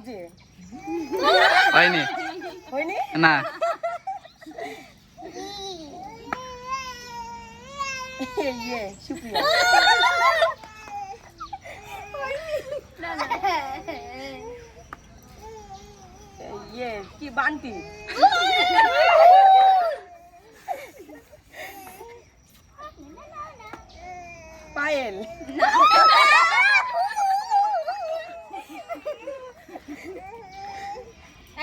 বাজে হয়নি হয়নি না ইয়ে সুপ্রিয়া ইয়ে কি বান্টি পায়েল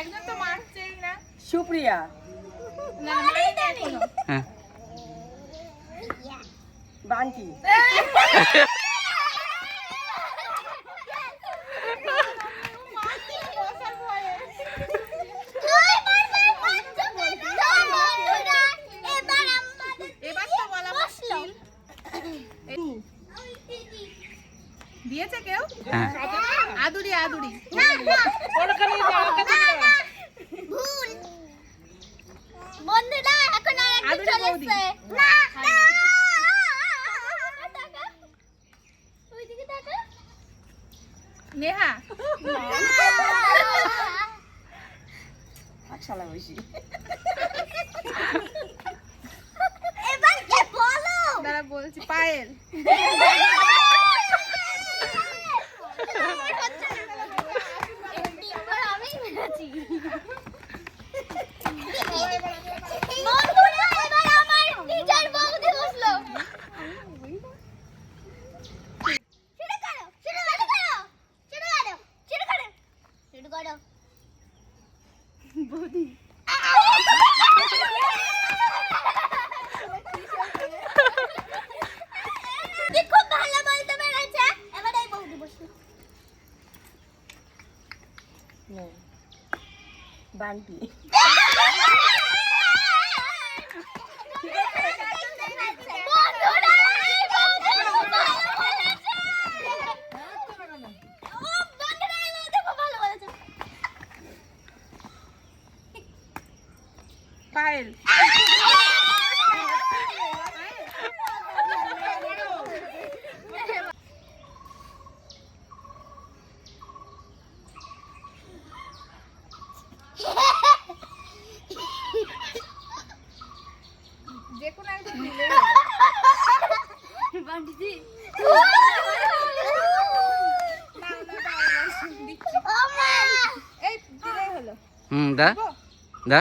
একদম তো মানছেই না। সুপ্রিয়া না মানেই না কোনো। হ্যাঁ বান্টি এবার তো বলা মুশকিল। দিয়েছে কেউ? হ্যাঁ আদুরি আদুরি। বন্ধুরা এখন আরেকটা আদুরি চলে বৌদি। এসেছে না না ওইদিকে তাকা নেহা শালা বেশি এবার কে বলো দাঁড়া বলছি পায়েল। এবার আমি মেরেছি বন্ধুরা এবার আমার টিচার বৌদি বসলো শুরু করো শুরু করো শুরু করো শুরু করো শুরু করো বৌদি তুই খুব ভালো বলতে পেরেছে এবার এই বৌদি বসলো বান্টি বন্ধুরা এই বৌদি খুব ভালো বলেছে ও বন্ধুরা এই বৌদি খুব ভালো বলেছে পায়েল। যে কোনো একজন দিলে বান্টি দি না না দাও দিচ্ছি। ও মা এই দিলেই হলো। দা দা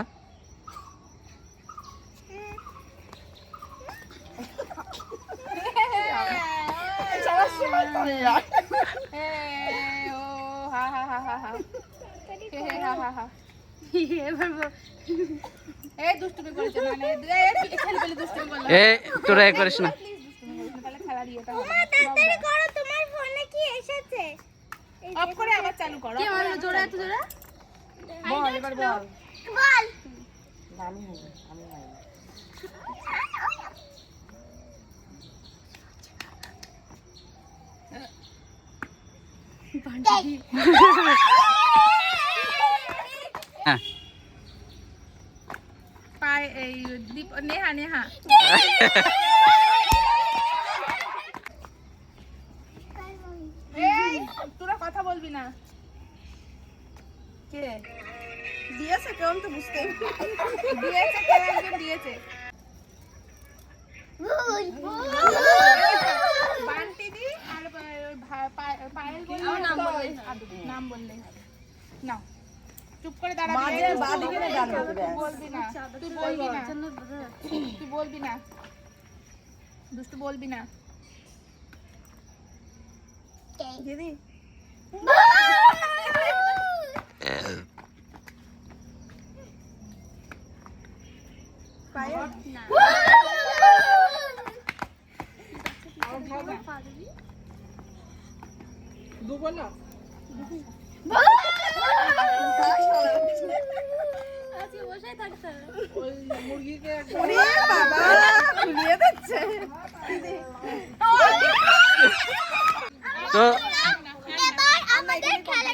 ও হা হা হা হা হা হা হা হা। এবার এই দুষ্টুমি করেছে মানে খেলে পেলে দুষ্টুমি করলো। এ তোরা এ করিস না প্লিজ দুষ্টুমি করিস না, তাহলে খেলার ইয়েটা হবে। তাড়াতাড়ি করো তোমার ফোনে কি এসেছে অফ করে আবার চালু করো। কি বললো জোরে এত জোরে বল এবার বল বল আমি হই আমি হই হ্যাঁ পায়ে এই দীপ নেহা নেহা এই তোরা কথা বলবি না। কে দিয়েছে কেউ আমি তো বুঝতেই দিয়েছে কেউ একজন দিয়েছে। ভুল বান্টি দি আর পায়েল বললে নাম বললেই হবে। নাও চুপ করে দাঁড়াবি। মাঝে বাদিকে না ডান দিকে তুই বলবি না তুই বলবি না তুই বলবি না দুষ্টু বলবি না। দিদি পায়েল দু বলো আজকে বসে থাকতে হবে ওই মুরগিকে ওরে বাবা খুলিয়ে দিচ্ছে তো এবার আমাদের খেলা